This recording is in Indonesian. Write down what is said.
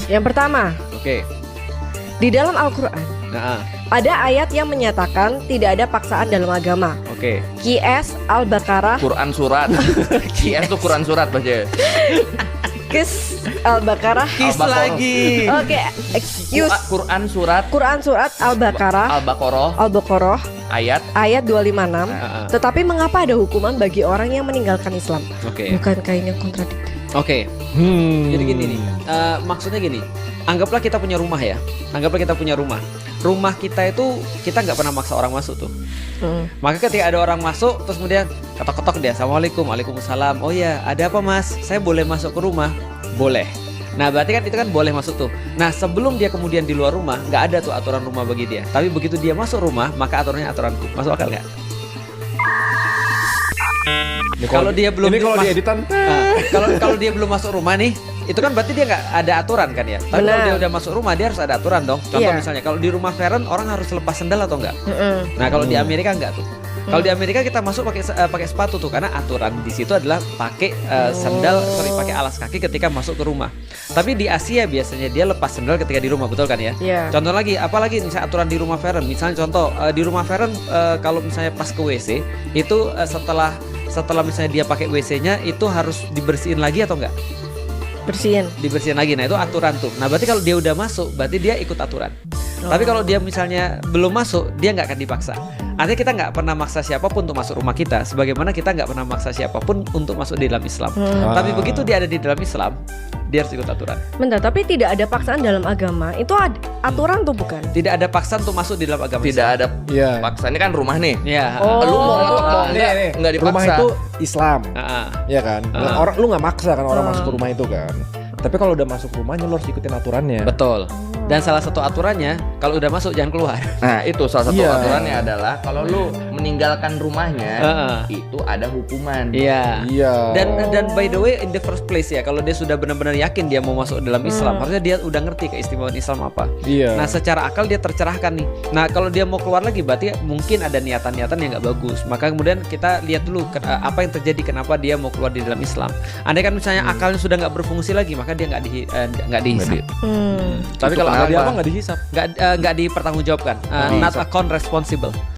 Yang pertama, Oke. di dalam Al-Quran Nah, ada ayat yang menyatakan tidak ada paksaan dalam agama. oke. QS Al-Baqarah, Quran surat. QS tuh Quran surat baca. Kis Al-Baqarah. Kis Al-Baqarah. lagi. Oke, excuse. Quran surat Quran surat Al-Baqarah, Al-Baqarah Al-Baqarah ayat. ayat 256. Nah, Tetapi mengapa ada hukuman bagi orang yang meninggalkan Islam? Oke. Bukankah ini kontradiktif? Oke. Jadi gini nih, maksudnya gini, anggaplah kita punya rumah ya. Anggaplah kita punya rumah. Rumah kita itu kita nggak pernah maksa orang masuk tuh. Maka ketika ada orang masuk, terus kemudian ketok-ketok dia, Assalamualaikum, Waalaikumsalam. Oh ya, ada apa mas? Saya boleh masuk ke rumah? Boleh. Nah berarti kan itu kan boleh masuk tuh. Nah sebelum dia kemudian di luar rumah, nggak ada tuh aturan rumah bagi dia. Tapi begitu dia masuk rumah, maka aturannya aturanku. Masuk akal nggak? Kalau dia belum ini kalau mas- di editan kalau dia belum masuk rumah nih, itu kan berarti dia nggak ada aturan kan ya. Tapi kalau Benar. dia udah masuk rumah, dia harus ada aturan dong. Contoh Iya. misalnya kalau di rumah Feren orang harus lepas sendal atau enggak? Nah kalau di Amerika enggak tuh. Kalau di Amerika kita masuk pakai sepatu tuh karena aturan di situ adalah pakai pakai alas kaki ketika masuk ke rumah. Tapi di Asia biasanya dia lepas sendal ketika di rumah, betul kan ya? Iya. Contoh lagi, apalagi misalnya aturan di rumah Feren. Misalnya contoh di rumah Feren kalau misalnya pas ke WC itu setelah misalnya dia pakai WC-nya itu harus dibersihin lagi atau enggak? Bersihin. Dibersihin lagi. Nah itu aturan tuh. Nah berarti kalau dia udah masuk berarti dia ikut aturan. Tapi kalau dia misalnya belum masuk, dia nggak akan dipaksa. Artinya kita nggak pernah maksa siapapun untuk masuk rumah kita, sebagaimana kita nggak pernah maksa siapapun untuk masuk di dalam Islam. Tapi begitu dia ada di dalam Islam, dia harus ikut aturan. Bentar, tapi tidak ada paksaan dalam agama. Itu aturan tuh bukan? Tidak ada paksaan untuk masuk di dalam agama Tidak Islam. ada Iya. paksa. Ini kan rumah nih. Ya. Lu mau ngetok mau enggak? Nih, Enggak dipaksa. rumah itu Islam, Ah, ya kan? Nah, orang lu nggak maksa kan orang masuk ke rumah itu kan. Tapi kalau udah masuk rumahnya lu harus ikutin aturannya. betul. Dan salah satu aturannya kalau udah masuk jangan keluar. Nah, itu salah satu Iya. aturannya adalah kalau lu meninggalkan rumahnya, Heeh. itu ada hukuman. Iya. Iya. Dan by the way in the first place ya, kalau dia sudah benar-benar yakin dia mau masuk dalam Islam, harusnya dia udah ngerti keistimewaan Islam apa. Iya. Nah secara akal dia tercerahkan nih. Nah kalau dia mau keluar lagi berarti mungkin ada niatan-niatan yang nggak bagus. Maka kemudian kita lihat dulu apa yang terjadi, kenapa dia mau keluar di dalam Islam. Andai kan misalnya akalnya sudah nggak berfungsi lagi, maka dia nggak dihisap. Tapi Tapi kalau kalau kenapa? apa nggak dihisap. Nggak dipertanggungjawabkan. Not account responsible.